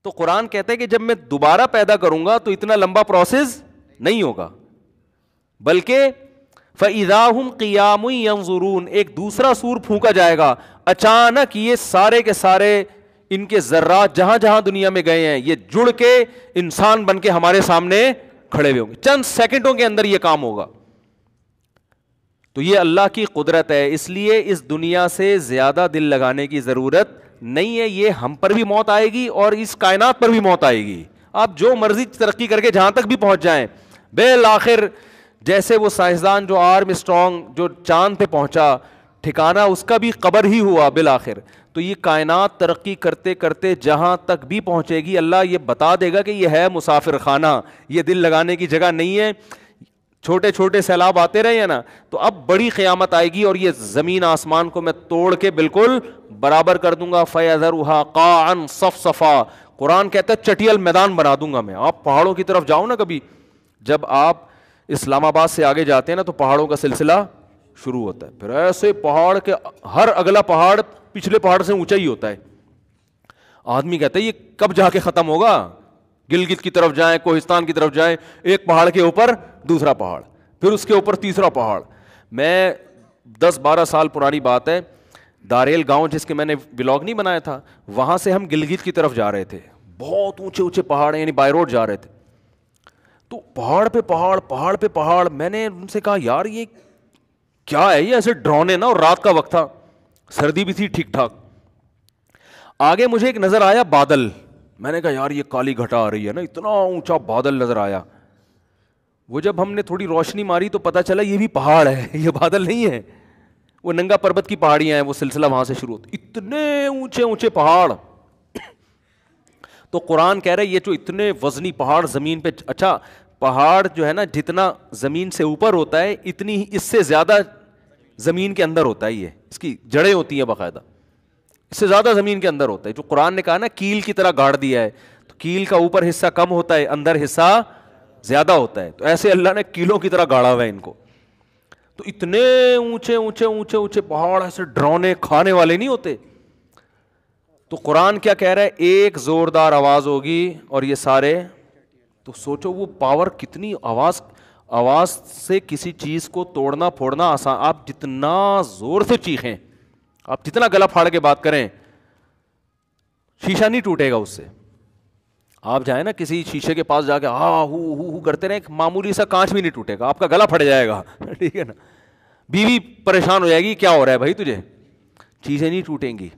تو قرآن کہتا ہے کہ جب میں دوبارہ پیدا کروں گا تو اتنا لمبا پروسیس نہیں ہوگا, بلکہ فَإِذَا هُمْ قِيَامٌ يَنظُرُونَ, ایک دوسرا سور پھونکا جائے گا, اچانک یہ سارے کے سارے ان کے ذرات جہاں جہاں دنیا میں گئے ہیں یہ جڑ کے انسان بن کے ہمارے سامنے کھڑے ہوئے ہوں گے, چند سیکنڈوں کے اندر یہ کام ہوگا. تو یہ اللہ کی قدرت ہے, اس لیے اس دنیا سے زیادہ دل لگانے کی ضرورت نہیں ہے. یہ ہم پر بھی موت آئے گی اور اس کائنات پر بھی موت آئے گی. آپ جو مرضی ترقی کر کے جہاں تک بھی پہنچ جائیں, بالآخر جیسے وہ سائنسدان جو آرم اسٹرانگ جو چاند پہ پہنچا, ٹھکانہ اس کا بھی قبر ہی ہوا بالآخر. تو یہ کائنات ترقی کرتے کرتے جہاں تک بھی پہنچے گی, اللہ یہ بتا دے گا کہ یہ ہے مسافر خانہ, یہ دل لگانے کی جگہ نہیں ہے. چھوٹے چھوٹے سیلاب آتے رہے ہیں نا, تو اب بڑی قیامت آئے گی اور یہ زمین آسمان کو میں توڑ کے بالکل برابر کر دوں گا. فَيَذَرُهَا قَاعًا صَفْصَفًا, قرآن کہتا ہے چٹیل میدان بنا دوں گا میں. آپ پہاڑوں کی طرف جاؤ نا کبھی, جب آپ اسلام آباد سے آگے جاتے ہیں نا تو پہاڑوں کا سلسلہ شروع ہوتا ہے, پھر ایسے پہاڑ کے ہر اگلا پہاڑ پچھلے پہاڑ سے اونچا ہی ہوتا ہے. آدمی کہتا ہے یہ کب جا کے ختم ہوگا, گلگت کی طرف جائیں, کوہستان کی طرف جائیں, ایک پہاڑ کے اوپر دوسرا پہاڑ, پھر اس کے اوپر تیسرا پہاڑ. میں 10-12 سال پرانی بات ہے, داریل گاؤں جس کے میں نے ولاگ نہیں بنایا تھا, وہاں سے ہم گلگت کی طرف جا رہے تھے. بہت اونچے اونچے پہاڑ ہیں, یعنی بائی روڈ جا رہے تھے, تو پہاڑ پہ پہاڑ پہاڑ پہ پہاڑ. میں نے ان سے کہا یار یہ کیا ہے, یہ ایسے ڈرونے نا, اور رات کا وقت تھا, سردی بھی تھی ٹھیک ٹھاک. آگے مجھے ایک نظر آیا بادل, میں نے کہا یار یہ کالی گھٹا آ رہی ہے نا, اتنا اونچا بادل نظر آیا. وہ جب ہم نے تھوڑی روشنی ماری تو پتا چلا یہ بھی پہاڑ ہے, یہ بادل نہیں ہے, وہ ننگا پربت کی پہاڑیاں ہیں, وہ سلسلہ وہاں سے شروع ہوتا. اتنے اونچے اونچے پہاڑ. تو قرآن کہہ رہے یہ جو اتنے وزنی پہاڑ زمین پہ, اچھا پہاڑ جو ہے نا جتنا زمین سے اوپر ہوتا ہے اتنی اس سے زیادہ زمین کے اندر ہوتا ہے, یہ اس کی جڑیں ہوتی ہیں باقاعدہ, اس سے زیادہ زمین کے اندر ہوتا ہے. جو قرآن نے کہا نا کیل کی طرح گاڑ دیا ہے, تو کیل کا اوپر حصہ کم ہوتا ہے, اندر حصہ زیادہ ہوتا ہے, تو ایسے اللہ نے کیلوں کی طرح گاڑا ہوا ہے ان کو. تو اتنے اونچے اونچے اونچے اونچے پہاڑ ایسے ڈرونے کھانے والے نہیں ہوتے. تو قرآن کیا کہہ رہا ہے, ایک زوردار آواز ہوگی اور یہ سارے, تو سوچو وہ پاور کتنی, آواز سے کسی چیز کو توڑنا پھوڑنا آسان. آپ جتنا زور سے چیخیں, آپ جتنا گلا پھاڑ کے بات کریں, شیشہ نہیں ٹوٹے گا اس سے. آپ جائیں نا کسی شیشے کے پاس جا کے ہو کرتے رہے, معمولی سا کانچ بھی نہیں ٹوٹے گا, آپ کا گلا پھٹ جائے گا, ٹھیک ہے نا. بیوی پریشان ہو جائے گی, کیا ہو رہا ہے بھائی تجھے, چیزیں نہیں ٹوٹیں گی.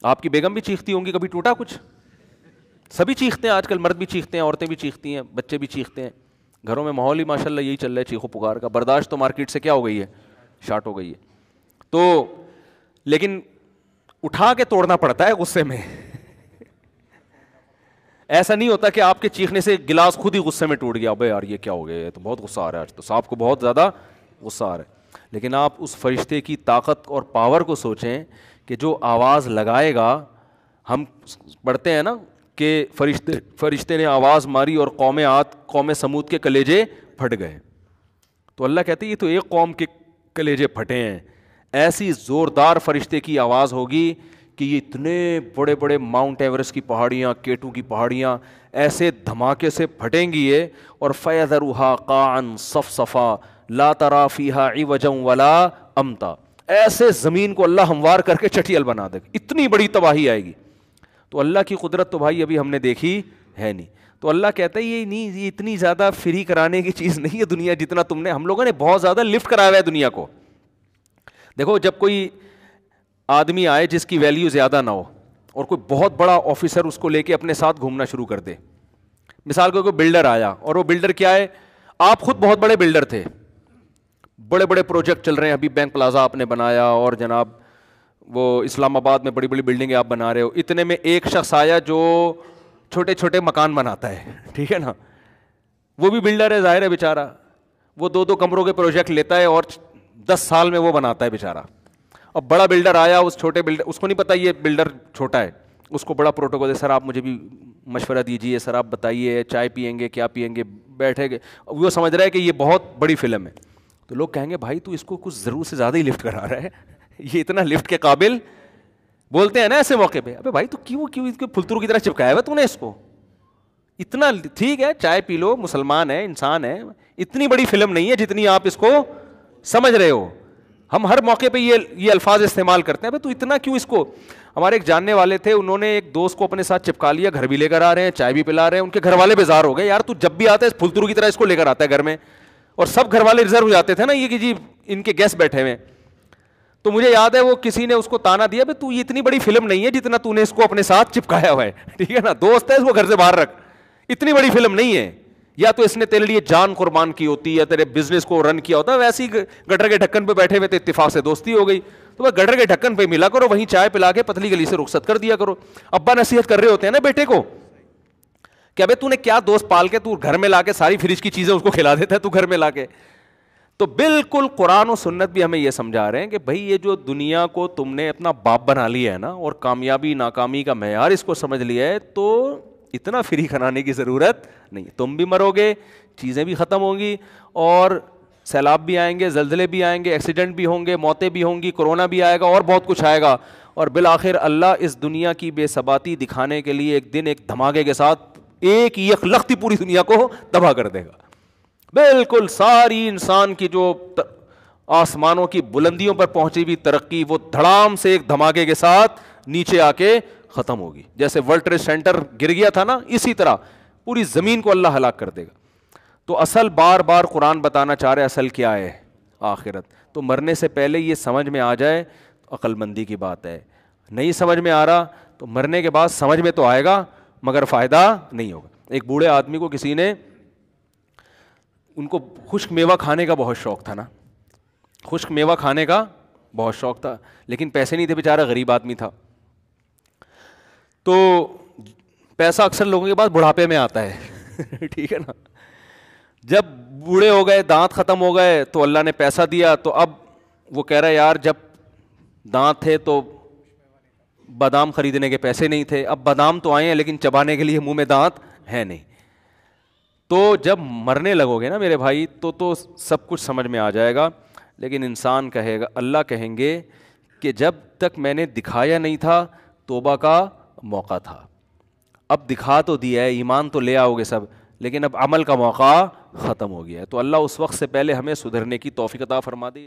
آپ کی بیگم بھی چیختی ہوں گی, کبھی ٹوٹا کچھ؟ سبھی چیختے ہیں آج کل, مرد بھی چیختے ہیں, عورتیں بھی چیختی ہیں, بچے بھی چیختے ہیں. گھروں میں ماحول ہی ماشاءاللہ یہی چل رہا ہے چیخو پکار کا. برداشت تو مارکیٹ سے کیا ہو گئی ہے, شارٹ ہو گئی ہے. تو لیکن اٹھا کے توڑنا پڑتا ہے غصے میں. ایسا نہیں ہوتا کہ آپ کے چیخنے سے گلاس خود ہی غصے میں ٹوٹ گیا, بھائی یار یہ کیا ہو گیا, تو بہت غصہ آ رہا ہے آج, تو صاحب کو بہت زیادہ غصہ آ رہا ہے. لیکن آپ اس فرشتے کی طاقت اور پاور کو سوچیں کہ جو آواز لگائے گا. ہم پڑھتے ہیں نا کہ فرشتے نے آواز ماری اور قوم عاد قوم سمود کے کلیجے پھٹ گئے. تو اللہ کہتے ہیں یہ تو ایک قوم کے کلیجے پھٹے ہیں, ایسی زوردار فرشتے کی آواز ہوگی کہ یہ اتنے بڑے بڑے ماؤنٹ ایورسٹ کی پہاڑیاں, کیٹو کی پہاڑیاں ایسے دھماکے سے پھٹیں گی یہ. اور فَيَذَرُهَا قَاعًا صَفْصَفًا لَا تَرَىٰ فِيهَا عِوَجًا وَلَا أَمْتًا, ایسے زمین کو اللہ ہموار کر کے چٹیل بنا دے گا, اتنی بڑی تباہی آئے گی. تو اللہ کی قدرت تو بھائی ابھی ہم نے دیکھی ہے نہیں. تو اللہ کہتا ہے یہ نہیں, یہ اتنی زیادہ فری کرانے کی چیز نہیں ہے دنیا, جتنا تم نے, ہم لوگوں نے بہت زیادہ لفٹ کرایا ہوا ہے دنیا کو. دیکھو جب کوئی آدمی آئے جس کی ویلیو زیادہ نہ ہو اور کوئی بہت بڑا آفیسر اس کو لے کے اپنے ساتھ گھومنا شروع کر دے, مثال کو کوئی بلڈر آیا, اور وہ بلڈر کیا ہے, آپ خود بہت بڑے بلڈر تھے, بڑے بڑے پروجیکٹ چل رہے ہیں, ابھی بینک پلازا آپ نے بنایا, اور جناب وہ اسلام آباد میں بڑی بڑی بلڈنگیں آپ بنا رہے ہو. اتنے میں ایک شخص آیا جو چھوٹے چھوٹے مکان بناتا ہے, ٹھیک ہے نا, وہ بھی بلڈر ہے ظاہر ہے بیچارہ, وہ 2 کمروں کے پروجیکٹ لیتا ہے اور 10 سال میں وہ بناتا ہے بیچارہ. اب بڑا بلڈر آیا, اس چھوٹے بلڈر, اس کو نہیں پتا یہ بلڈر چھوٹا ہے, اس کو بڑا پروٹوکول ہے, سر آپ مجھے بھی مشورہ دیجیے, سر آپ بتائیے چائے پئیں گے کیا پئیں گے, بیٹھے گے. وہ سمجھ رہا ہے کہ یہ بہت بڑی فلم ہے. تو لوگ کہیں گے بھائی تو اس کو کچھ ضرور سے زیادہ ہی لفٹ کرا رہا ہے, یہ اتنا لفٹ کے قابل بولتے ہیں نا ایسے موقع پہ, ابے بھائی تو کیوں اس کے پھلترو کی طرح چپکایا ہوا تو نے اس کو, اتنا ٹھیک ہے چائے پی لو, مسلمان ہے, انسان ہے, اتنی بڑی فلم نہیں ہے جتنی آپ اس کو سمجھ رہے ہو. ہم ہر موقع پہ یہ الفاظ استعمال کرتے ہیں, تو اتنا کیوں اس کو. ہمارے ایک جاننے والے تھے, انہوں نے ایک دوست کو اپنے ساتھ چپکا لیا, گھر بھی لے کر آ رہے ہیں, چائے بھی پلا رہے ہیں, ان کے گھر والے بیزار ہو گئے, یار تو جب بھی آتا ہے پھلترو کی طرح اس کو لے کر آتا ہے گھر میں, اور سب گھر والے ریزرو ہو جاتے تھے نا یہ کہ جی ان کے گیسٹ بیٹھے ہوئے. تو مجھے یاد ہے وہ کسی نے اس کو تانا دیا, بھائی تو یہ اتنی بڑی فلم نہیں ہے جتنا تو نے اس کو اپنے ساتھ چپکایا ہوا ہے, ٹھیک ہے نا, دوست ہے اس کو گھر سے باہر رکھ, اتنی بڑی فلم نہیں ہے. یا تو اس نے تیرے لیے جان قربان کی ہوتی یا تیرے بزنس کو رن کیا ہوتا, ویسے ہی گٹر کے ڈھکن پہ بیٹھے ہوئے تھے, اتفاق سے دوستی ہو گئی, تو وہ گٹر کے ڈھکن پہ ملا کرو, وہیں چائے پلا کے پتلی گلی سے رخصت کر دیا کرو. ابا نصیحت کر رہے ہوتے ہیں نا بیٹے کو کہ ابے تو نے کیا دوست پال کے تو گھر میں لا کے ساری فریج کی چیزیں اس کو کھلا دیتا ہے تو گھر میں لا کے. تو بالکل قرآن و سنت بھی ہمیں یہ سمجھا رہے ہیں کہ بھائی یہ جو دنیا کو تم نے اپنا باپ بنا لیا ہے نا, اور کامیابی ناکامی کا معیار اس کو سمجھ لیا ہے, تو اتنا فری کھنانے کی ضرورت نہیں. تم بھی مرو گے, چیزیں بھی ختم ہوں گی, اور سیلاب بھی آئیں گے, زلزلے بھی آئیں گے, ایکسیڈنٹ بھی ہوں گے, موتیں بھی ہوں گی, کورونا بھی آئے گا, اور بہت کچھ آئے گا, اور بالآخر اللہ اس دنیا کی بے ثباتی دکھانے کے لیے ایک دن ایک دھماکے کے ساتھ ایک یکلختی پوری دنیا کو تباہ کر دے گا. بالکل ساری انسان کی جو آسمانوں کی بلندیوں پر پہنچی ہوئی ترقی وہ دھڑام سے ایک دھماکے کے ساتھ نیچے آ کے ختم ہوگی. جیسے ورلڈ ٹریڈ سینٹر گر گیا تھا نا, اسی طرح پوری زمین کو اللہ ہلاک کر دے گا. تو اصل بار بار قرآن بتانا چاہ رہے اصل کیا ہے, آخرت. تو مرنے سے پہلے یہ سمجھ میں آ جائے عقل مندی کی بات ہے. نہیں سمجھ میں آ رہا تو مرنے کے بعد سمجھ میں تو آئے گا مگر فائدہ نہیں ہوگا. ایک بوڑھے آدمی کو کسی نے, ان کو خشک میوہ کھانے کا بہت شوق تھا نا, خشک میوہ کھانے کا بہت شوق تھا, لیکن پیسے نہیں تھے, بیچارہ غریب آدمی تھا. تو پیسہ اکثر لوگوں کے پاس بڑھاپے میں آتا ہے ٹھیک ہے نا. جب بوڑھے ہو گئے, دانت ختم ہو گئے, تو اللہ نے پیسہ دیا, تو اب وہ کہہ رہا ہے یار جب دانت تھے تو بادام خریدنے کے پیسے نہیں تھے, اب بادام تو آئے ہیں لیکن چبانے کے لیے منہ میں دانت ہے نہیں. تو جب مرنے لگو گے نا میرے بھائی تو سب کچھ سمجھ میں آ جائے گا. لیکن انسان کہے گا, اللہ کہیں گے کہ جب تک میں نے دکھایا نہیں تھا توبہ کا موقع تھا, اب دکھا تو دیا ہے, ایمان تو لے آؤ گے سب, لیکن اب عمل کا موقع ختم ہو گیا ہے. تو اللہ اس وقت سے پہلے ہمیں سدھرنے کی توفیق عطا فرما دے.